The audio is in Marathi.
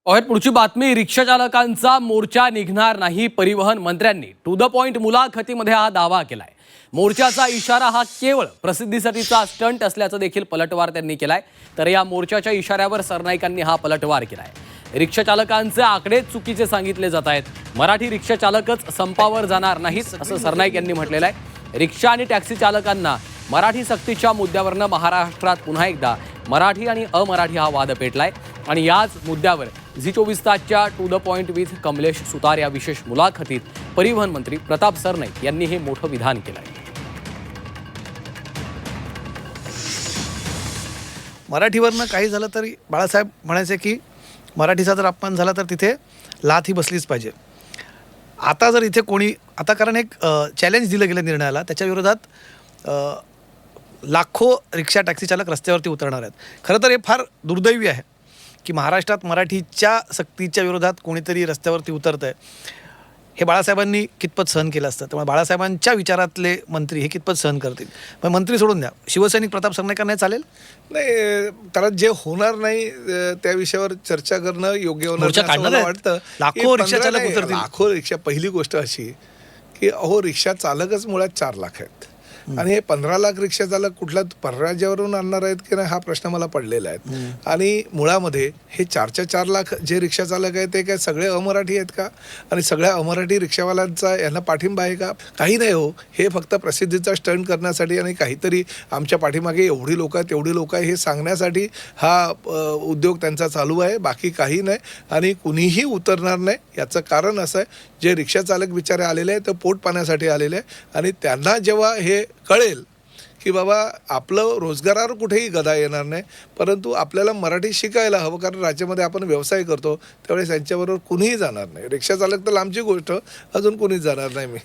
और पुढची बातमी, रिक्षा चालकांचा मोर्चा निघणार नाही. परिवहन मंत्र्यांनी टू द पॉइंट मुलाखतीमध्ये हा दावा केलाय. मोर्चाचा इशारा हा केवळ प्रसिद्धीसाठीचा स्टंट असल्याचं देखील पलटवार त्यांनी केलाय. तर या मोर्चाच्या इशाऱ्यावर सरनाईकांनी हा पलटवार केलाय. रिक्षा चालकांचे आकडे चुकीचे सांगितले जात आहेत. मराठी रिक्षा चालकच संपावर जाणार नाहीत असं सरनाईक यांनी म्हटलेलं आहे. रिक्षा आणि टॅक्सी चालकांना मराठी सक्तीच्या मुद्द्यावरनं महाराष्ट्रात पुन्हा एकदा मराठी आणि अमराठी हा वाद पेटलाय आणि याच मुद्द्यावर झी 24 तासच्या to the point with Kamlesh Sutar या विशेष मुलाखतीत परिवहन मंत्री प्रताप सरनाईक यांनी हे मोठं विधान केलंय. मराठीवरनं काही झालं तरी बाळासाहेब म्हणायचे की मराठीचा जर अपमान झाला तर तिथे लाथ ही बसलीच पाहिजे. आता जर इथे कोणी आता कारण एक चॅलेंज दिलं गेलं निर्णयाला, त्याच्या विरोधात लाखो रिक्षा टॅक्सी चालक रस्त्यावरती उतरणार आहेत. खरं तर हे फार दुर्दैवी आहे की महाराष्ट्रात मराठीच्या सक्तीच्या विरोधात कोणीतरी रस्त्यावरती उतरतं आहे. हे बाळासाहेबांनी कितपत सहन केलं असतं. त्यामुळे बाळासाहेबांच्या विचारातले मंत्री हे कितपत सहन करतील. मग मंत्री सोडून द्या, शिवसैनिक प्रताप सरनाईकांना चालेल नाही. त्याला जे होणार नाही त्या विषयावर चर्चा करणं योग्य होणार नाही असं मला वाटतं. लाखो रिक्षा चालक उतरतील. लाखो रिक्षा. पहिली गोष्ट अशी की अहो, रिक्षा चालकच मुळात 4 लाख आहेत आणि हे 15 लाख रिक्षा चालक कुठल्या परराज्यावरून आणणार आहेत की नाही हा प्रश्न मला पडलेला आहे. आणि मुळामध्ये हे 4 लाख जे रिक्षा चालक आहेत ते काय सगळे अमराठी आहेत का? आणि सगळ्या अमराठी रिक्षावाल्यांचा यांना पाठिंबा आहे का? काही नाही हो. हे फक्त प्रसिद्धीचा स्टंट करण्यासाठी आणि काहीतरी आमच्या पाठीमागे एवढी लोक आहेत तेवढी लोक आहे हे सांगण्यासाठी हा उद्योग त्यांचा चालू आहे. बाकी काही नाही. आणि कुणीही उतरणार नाही. याचं कारण असं आहे, जे रिक्षा चालक बिचारे आलेले आहेत ते पोट पाण्यासाठी आलेले आहे आणि त्यांना जेव्हा हे कळेल की बाबा आपलं रोजगारावर कुठेही गदा येणार नाही, परंतु आपल्याला मराठी शिकायला हवं कारण राज्यामध्ये आपण व्यवसाय करतो, त्यावेळेस त्यांच्याबरोबर कुणीही जाणार नाही. रिक्षा चालक तर लांबची गोष्ट, अजून कुणीच जाणार नाही. मी